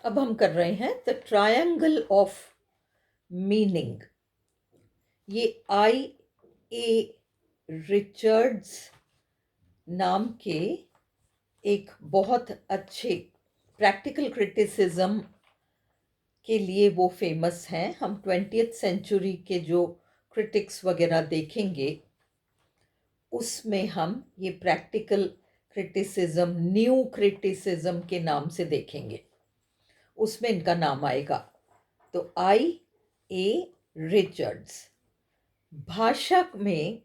अब हम कर रहे हैं द ट्रायंगल ऑफ मीनिंग। ये आई ए रिचर्ड्स नाम के एक बहुत अच्छे प्रैक्टिकल क्रिटिसिज्म के लिए वो फेमस हैं। हम 20th सेंचुरी के जो क्रिटिक्स वगैरह देखेंगे उसमें हम ये प्रैक्टिकल क्रिटिसिज्म न्यू क्रिटिसिज्म के नाम से देखेंगे, उसमें इनका नाम आएगा। तो आई ए रिचर्ड्स। भाषा में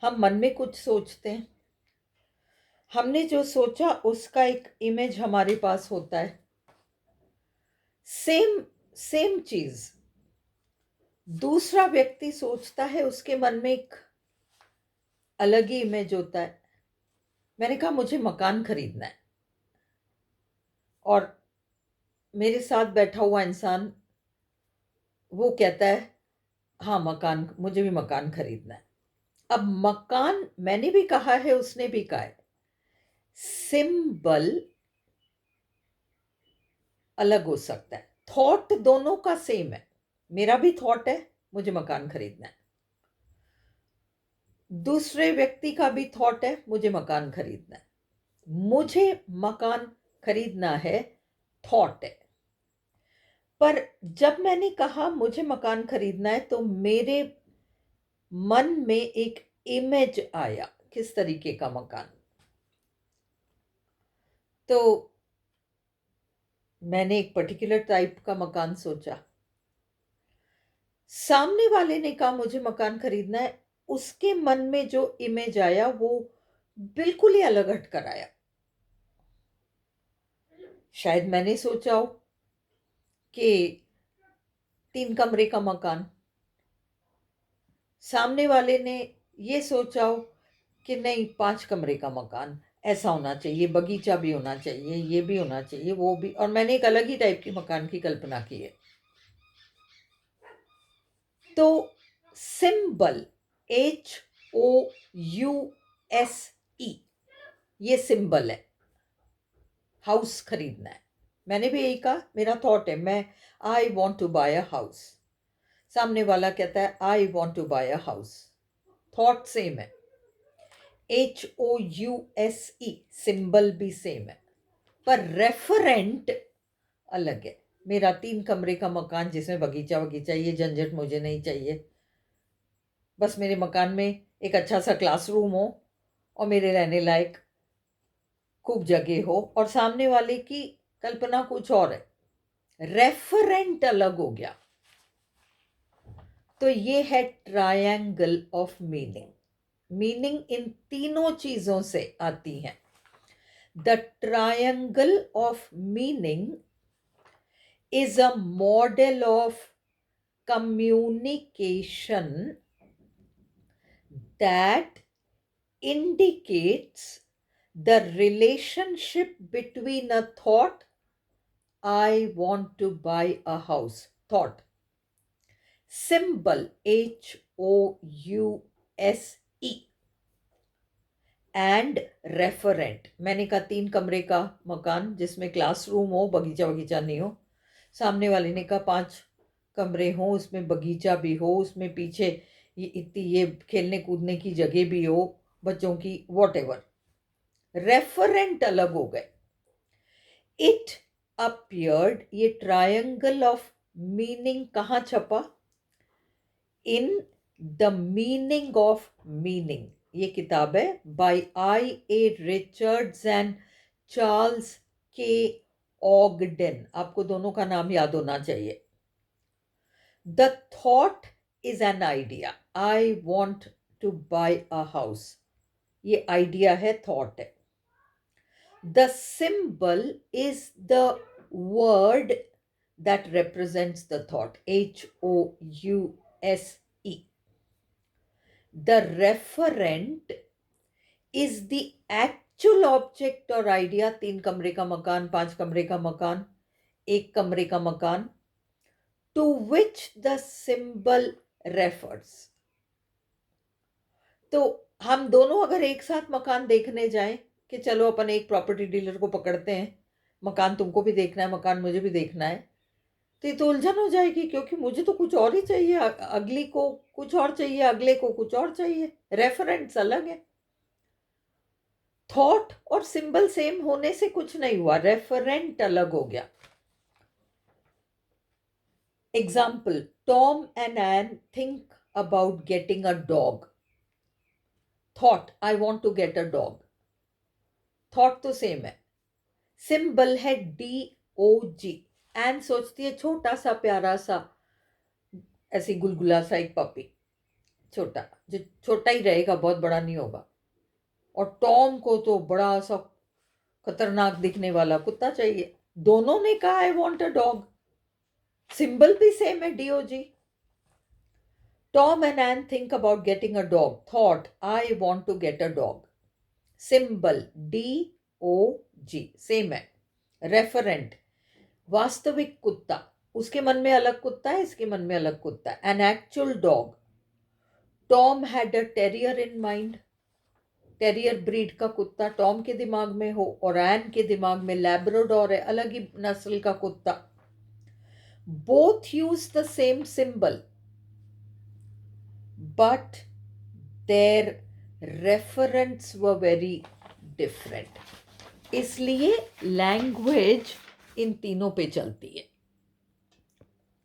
हम मन में कुछ सोचते हैं, हमने जो सोचा उसका एक इमेज हमारे पास होता है। सेम सेम चीज दूसरा व्यक्ति सोचता है, उसके मन में एक अलग ही इमेज होता है। मैंने कहा मुझे मकान खरीदना है, और मेरे साथ बैठा हुआ इंसान वो कहता है हाँ मकान, मुझे भी मकान खरीदना है। अब मकान मैंने भी कहा है, उसने भी कहा है, सिंबल अलग हो सकता है, थॉट दोनों का सेम है। मेरा भी थॉट है मुझे मकान खरीदना है, दूसरे व्यक्ति का भी थॉट है मुझे मकान खरीदना है। मुझे मकान खरीदना है थॉट है, पर जब मैंने कहा मुझे मकान खरीदना है तो मेरे मन में एक इमेज आया, किस तरीके का मकान। तो मैंने एक पर्टिकुलर टाइप का मकान सोचा, सामने वाले ने कहा मुझे मकान खरीदना है, उसके मन में जो इमेज आया वो बिल्कुल ही अलग हटकर आया। शायद मैंने सोचा हो कि 3 कमरे का मकान, सामने वाले ने ये सोचा हो कि नहीं 5 कमरे का मकान, ऐसा होना चाहिए, बगीचा भी होना चाहिए, ये भी होना चाहिए, वो भी, और मैंने एक अलग ही टाइप की मकान की कल्पना की है। तो सिंबल HOUSE, ये सिंबल है, हाउस खरीदना है। मैंने भी यही कहा, मेरा थॉट है, मैं I want to buy a house. सामने वाला कहता है I want to buy a house, thought same है। HOUSE सिंबल भी सेम है, पर रेफरेंट अलग है। मेरा 3 कमरे का मकान जिसमें बगीचा वगीचा, ये झंझट मुझे नहीं चाहिए। बस मेरे मकान में एक अच्छा सा क्लासरूम हो और मेरे रहने लायक खूब जगह हो, और सामने वाले की कल्पना कुछ और है, रेफरेंट अलग हो गया। तो ये है triangle of meaning. Meaning in तीनों चीजों से आती है। The triangle of meaning is a model of communication that indicates the relationship between a thought, I want to buy a house, thought, symbol HOUSE, and referent। मैंने कहा 3 कमरे का मकान जिसमें क्लासरूम हो, बगीचा वगीचा नहीं हो। सामने वाले ने कहा 5 कमरे हो, उसमें बगीचा भी हो, उसमें पीछे ये इतनी ये खेलने कूदने की जगह भी हो बच्चों की, वॉटेवर। रेफरेंट अलग हो गए। इट अपीयर्ड, ये ट्रायंगल ऑफ मीनिंग कहाँ छपा? In the meaning of meaning, ये किताब है by I A Richards and Charles K Ogden. आपको दोनों का नाम याद होना चाहिए। The thought is an idea, I want to buy a house, ये आइडिया है, थॉट है। The symbol is the word that represents the thought, HOUSE. The referent is the actual object और idea, 3 कमरे का मकान, 5 कमरे का मकान, 1 कमरे का मकान, to which the symbol refers। तो हम दोनों अगर एक साथ मकान देखने जाएं कि चलो अपन एक प्रॉपर्टी डीलर को पकड़ते हैं, मकान तुमको भी देखना है, मकान मुझे भी देखना है, तो ये तो उलझन हो जाएगी, क्योंकि मुझे तो कुछ और ही चाहिए, अगली को कुछ और चाहिए, अगले को कुछ और चाहिए, रेफरेंस अलग है। थॉट और सिंबल सेम होने से कुछ नहीं हुआ, रेफरेंट अलग हो गया। Example, Tom and Ann think about getting a dog. Thought, I want to get a dog, thought तो सेम है। सिंबल है DOG। एन सोचती है छोटा सा प्यारा सा ऐसी गुलगुला सा एक पपी, छोटा, जो छोटा ही रहेगा, बहुत बड़ा नहीं होगा। और टॉम को तो बड़ा सा खतरनाक दिखने वाला कुत्ता चाहिए। दोनों ने कहा I want a dog, symbol भी सेम है DOG। Tom and Ann think about getting a dog, thought I want to get a dog, symbol DOG same है। रेफरेंट, वास्तविक कुत्ता, उसके मन में अलग कुत्ता है, इसके मन में अलग कुत्ता है। An actual dog, Tom had a terrier in mind, terrier breed का कुत्ता टॉम के दिमाग में हो और एन के दिमाग में लैब्राडोर है, अलग ही नस्ल का कुत्ता। Both use the same symbol but their references were very different. इसलिए लैंग्वेज इन तीनों पे चलती है।